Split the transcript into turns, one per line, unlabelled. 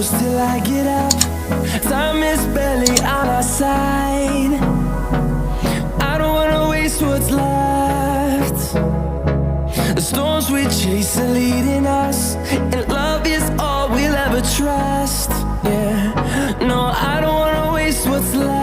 close till I get up. Time is barely on our side. I don't wanna waste what's left. The storms we chase are leading us, and love is all we'll ever trust. Yeah, no, I don't wanna waste what's left.